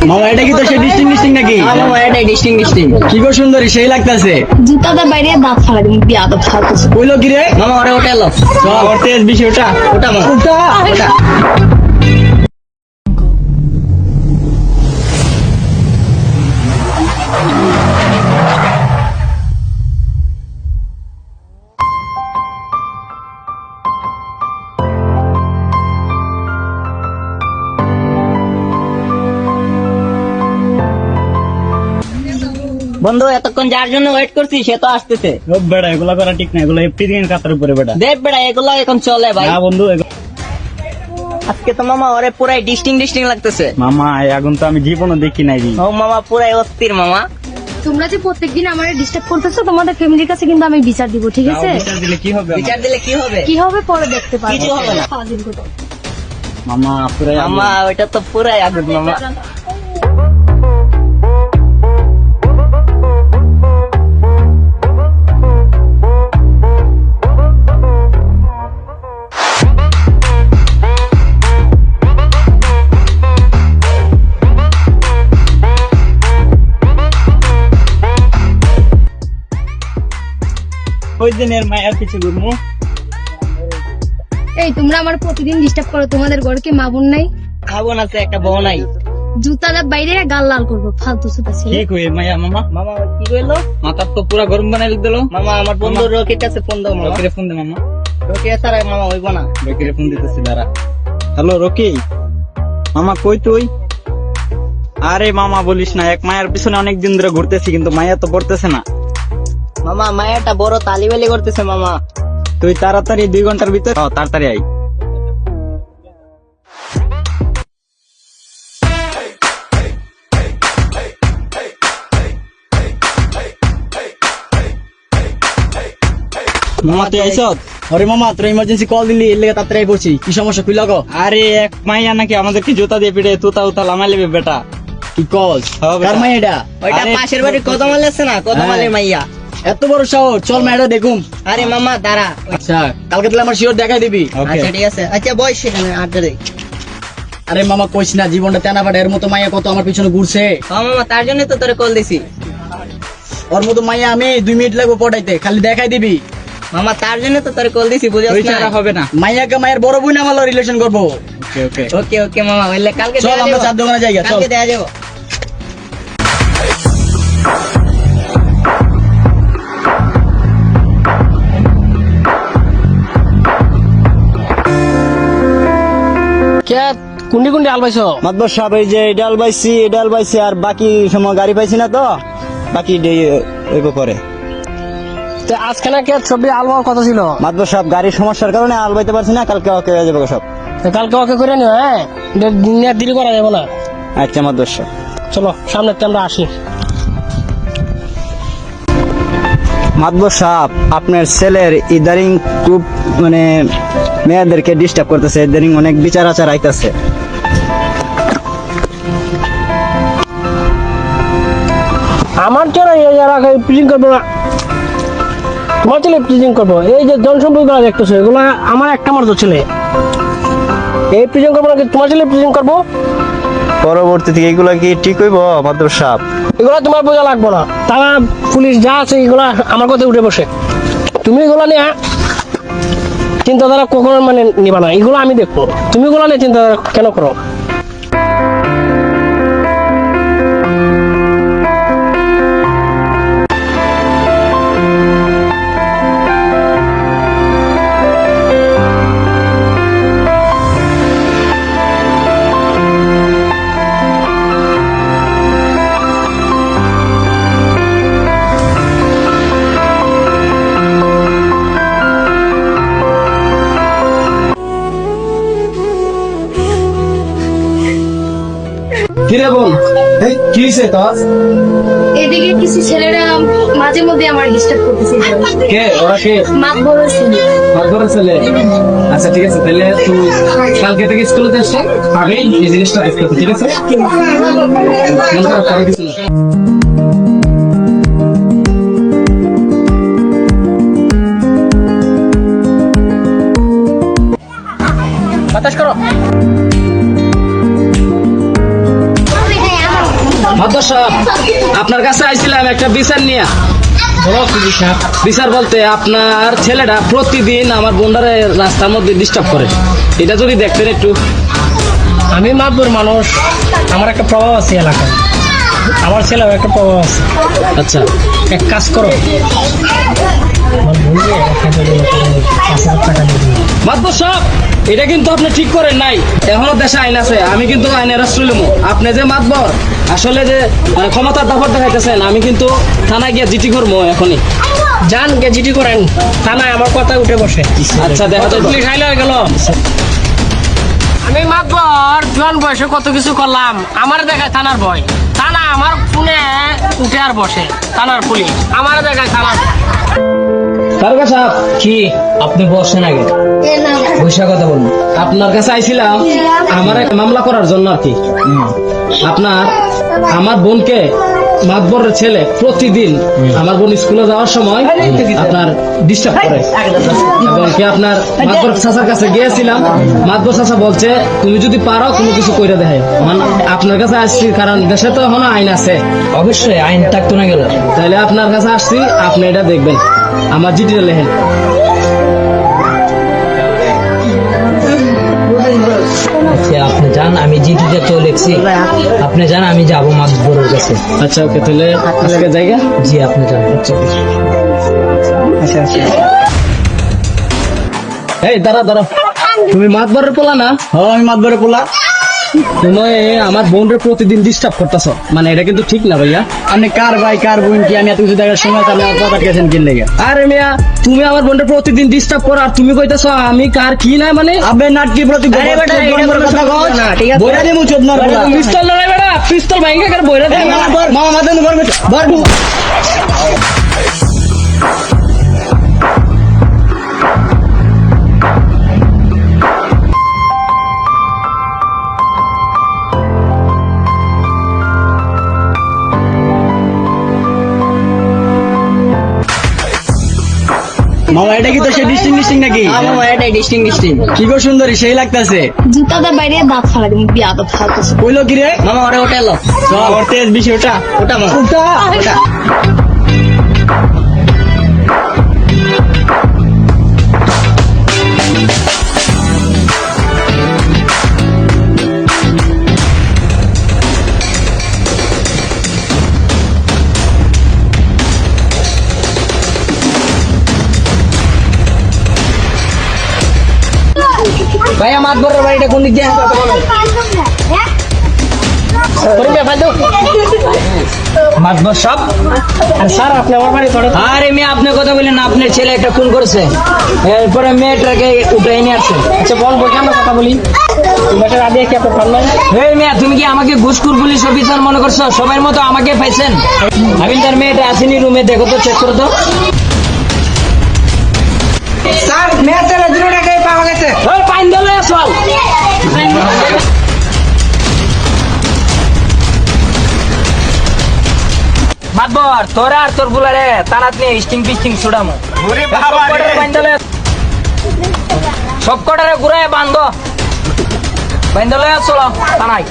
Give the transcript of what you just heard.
মামা এটা কি তো সে ডিস্টিং নাকি? মামা এটাই ডিস্টিং। কি গো সুন্দরী, সেই লাগতাছে। জুতাটা বাইরে দাঁত ফালা দিন বিয়াদব ফালতেছে। কইলো কি রে? মামা ওরে ওটা এলো। চল ওর তেজ বেশি ওটা। ওটা মামা ওটা। বন্ধু এতক্ষণ যার জন্য ওয়েট করছি সে তো আসতেছে। ও বেড়া, এগুলা করা ঠিক না, এগুলো এফটিডিএন কাতার উপরে বেড়া। দেখ বেড়া এগুলো এখন চলে ভাই। না বন্ধু, আজকে তো মামা ওরে পুরাই ডিস্টিং লাগতেছে। মামা এই আগুন তো আমি জীবনও দেখি নাই রে। ও মামা পুরাই অস্থির মামা। তোমরা যে প্রত্যেকদিন আমারে ডিস্টার্ব করতেছো, তোমাদের ফ্যামিলির কাছে কিন্তু আমি বিচার দিব, ঠিক আছে? বিচার দিলে কি হবে? বিচার দিলে কি হবে? কি হবে পরে দেখতে পারবে। কিছু হবে না। সারাদিন করে। মামা পুরো মামা ওইটা তো পুরাই আগুন মামা। ওই দিনের মায়ের পিছে ঘুরমু। এই তোমরা আমার প্রতিদিন ডিস্টার্ব করো, তোমাদের ঘরে কি মা বোন নাই? খাবো না সে একটা বউ নাই। জুতাটা বাইরে গাল লাল করবো ফালতু সুতা ছেলে। কি কই মায়া মামা? মামা কি কইলো? মাথা তো পুরা গরম বানাই দিল। মামা আমার বন্ধু রকির কাছে ফোন দাও মামা। রকিরে ফোন দে মামা। রকি ছাড়া মামা হইব না। রকিরে ফোন দিতেছি দাঁড়া। হ্যালো রকি, মামা কই তুই? আরে মামা বলিস না, এক মায়ের পিছনে অনেকদিন ধরে ঘুরতেছি কিন্তু মায়া তো পড়তেছে না। মামা মায়েরটা বড় তালিবালি করতেছে মামা। তুই তাড়াতাড়ি 2 ঘন্টার ভিতর তাড়াতাড়ি আই। মামা তুই আইছ? আরে মামা তোর ইমার্জেন্সি কল দিলি, এর লেগে তাড়াতাড়ি পড়ছি। কি সমস্যা কই লাগো? আরে এক মাইয়া নাকি আমাদেরকে জুতা দিয়ে পিটে তুতা উতা লামাই লেবে বেটা। কি কল? হ্যাঁ, বেটা। কার মাই এটা? ওইটা আরে, পাশের বাড়ির কদমাল আছে না, কদমালের মাইয়া। এত বড় শহর, চল মাইটা দেখুম। আরে মামা দাঁড়া। আচ্ছা কালকে তাহলে আমার শিওর দেখাই দিবি। ওকে। আচ্ছা ঠিক আছে। আচ্ছা বয় সেখানে আড্ডা দেই। আরে মামা কইস না, জীবনটা তেনা পাটা, এর মতো মাইয়া কত আমার পিছনে ঘুরছে। হ্যাঁ মামা তার জন্য তো তোরে কল দিছি। ওর মতো মাইয়া আমি 2 মিনিট লাগবো পটাইতে, খালি দেখাই দিবি। মামা তার জন্য তো তোরে কল দিছি, বুঝছ ওই না? ছাড়া হবে না। মাইয়াকে মায়ের বড় বোন আমার রিলেশন করবো। ওকে ওকে। ওকে ওকে মামা, হইলে কালকে চল দেয়া আমরা যাবো। চার দোকানে যাই, চল। কালকে দেয়া যাবো। কে কুন্ডি কুন্ডি আল পাইছো? মাতবর সাহেব এই যে ডাল বাইছি আর বাকি সময় গাড়ি পাইছি না তো, বাকি ওই পরে। তো আজকে না কে ছবি আল হওয়ার কথা ছিল? মাতবর সাহেব গাড়ির সমস্যার কারণে আল বাইতে পারছি না, কালকে ওকে হয়ে যাবে সব। তো কালকে ওকে করে নিও, হ্যাঁ? দেরি করা যাবে না। আচ্ছা মাতবর সাহেব। চলো সামনে আমরা আসি। মাতবর সাহেব আপনার ছেলের ইদারিং খুব মানে মেয়েদেরকে ডিস্টার্ব করতেছে, ইদারিং অনেক বিচার আচার আইতাছে। আমার ছেলে প্রিজিং করবো না, তোমার ছেলে প্রিজিং করবো। এই যে জনসম্পদ গুলা দেখতেছো, এগুলা আমার একটা মাত্র ছেলে। এই প্রিজিং করবো নাকি তোমার ছেলে প্রিজিং করবো? পরবর্তী থেকে এগুলা কি ঠিক হইব মাতবর সাহেব? এগুলা তোমার বোঝা লাগবো না, তারা পুলিশ যা আছে এগুলা আমার কথা উঠে বসে। তুমি এগুলা নিয়ে চিন্তাধারা কখনো মানে নিবা না, এগুলো আমি দেখবো। তুমি এগুলা নিয়ে চিন্তাধারা কেন করো? কিরে বোন, কি হয়েছে তোর? এদিকে কিছু ছেলেরা মাঝে মধ্যে আমার ডিস্টার্ব করতেছে। কে ওরা? কে মাত বড় ছেলে। মাতবর ছেলে? আচ্ছা ঠিক আছে, তাহলে তুই কালকে থেকে স্কুলে যাস, আগে এই জিনিসটা দেখতে হবে, ঠিক আছে? মন খারাপ করার কিছু না। বাতাস করো। মাদবর সাহেব, আপনার কাছে আইছিলাম একটা বিচার নিয়ে। বলো কি বিষয়? বিচার বলতে আপনার ছেলেটা প্রতিদিন আমার বোনটারে রাস্তার মধ্যে ডিস্টার্ব করে, এটা যদি দেখতেন একটু। আমি মাতবর মানুষ, আমার একটা প্রভাব আছে এলাকায়, আমার ছেলেও একটা প্রভাব আছে। আচ্ছা, এক কাজ করো, আমার বোনকে 5,000 টাকা দিয়ে দিও। মাদবর সাহেব, এটা কিন্তু আপনি ঠিক করেন নাই। এখনো দেশে আইন আছে, আমি কিন্তু আইনের আশ্রয় লমু। আপনি যে মাতবর, আসলে যে মানে ক্ষমতার দাপট দেখাইতেছেন, আমি কিন্তু থানায় গিয়ে জিটি করবো এখনই। যান গে জিটি করেন, থানায় আমার কথা উঠে বসে। আচ্ছা, দেখা কত যাবে। পুলিশ আইলে হয়ে গেল। আমি মাতবর জোয়ান বয়সে কত কিছু করলাম, আমার দেখায় থানার ভয়। থানা আমার ফোনে উঠে আর বসে, থানার পুলিশ আমার দেখায় থানার। তারকা সাহেব, কি আপনি বসেন আগে, বৈশা কথা বলুন। আপনার কাছে আইছিলাম আমার এক মামলা করার জন্য আর কি। আমার বোনকে মাতবরের ছেলে প্রতিদিন আমার বোন স্কুলে যাওয়ার সময় আপনার ডিস্টার্ব করে, এবং কি আপনার মাতবর চাচার কাছে গিয়েছিলাম। মাতবর চাচা বলছে তুমি যদি পারো কোনো কিছু কইরা দেয়। মানে আপনার কাছে আসছি কারণ দেশে তো এখনো আইন আছে, অবশ্যই আইন থাকতো না গেল। তাহলে আপনার কাছে আসছি, আপনি এটা দেখবেন, আমার চিঠিটা লেখেন। আপনি যান, আমি জিটিতে তো লিখছি, আপনি যান, আমি যাবো মাতবরের কাছে। আচ্ছা, ওকে, তাহলে আজকে জায়গা। জি আপনি যান। এই দাঁড়া দাঁড়া, তুমি মাতবরের পোলা না? আমি মাতবরে পোলা। তুমি আমার বোনরে প্রতিদিন ডিস্টার্ব করতেছ, মানে এটা কিন্তু ঠিক না ভাইয়া। আপনি কার ভাই কার বোন কি আমি এত কিছু দেখার সময় আপনি আমার কথা গেছেন কি লেগে? আরে মিয়া, তুমি আমার বোনরে প্রতিদিন ডিস্টার্ব করো আর তুমি কইতেছ আমি কার কি না, মানে আপনি নাটকি প্রতি আরে বেটা, এটা কোনো কথা কও না, ঠিক আছে? বইরা দিমু চোদ নর পোলা। পিস্তল লড়াই বেড়া, পিস্তল ভাঙে কার বইরা দে। মামা মাথা নো বরবে বরবু। মামা এটা কি তো সে ডিস্টিং নাকি? মামা এটাই ডিস্টিং। কি গো সুন্দরী, সেই লাগতাছে। জুতাদের বাইরে দাঁত ফালা দিন বিয়া তো ফালতেছে। কইলো কি রে? মামা ওটা ওটা এলো, চল ওর তেজ বেশি ওটা। ওটা মামা ওটা ভাইয়া মাতবরের বাড়িটা কোন দিক দিয়ে? মাতবর সব। আর স্যার আপনি আমার বাড়ি ধরে আরে মেয়ে, আপনি কথা বলেন না, আপনার ছেলে একটা খুন করেছে, এরপরে মেয়েটাকে উঠে নিয়ে আসছে। আচ্ছা বল বই আমরা কথা বলি। বাসার আগে কি আপনার পান নাই? এই মেয়ে, তুমি কি আমাকে ঘুষখোর পুলিশ অফিসার মনে করছো? সবার মতো আমাকে পাইছেন? আমি তার মেয়েটা আসেনি রুমে, দেখো তো, চেক করো তো। স্যার মেয়ে ছেলে 2 টাকায় পাওয়া গেছে। ওই পাইন দলে চল। মাতবর, তোরা আর তোর বুলারে তারাত নিয়ে স্টিং পিস্টিং ছুড়ামো। সব কটারে ঘুরায় বান্ধ, বাইন্দলে চলো থানায়।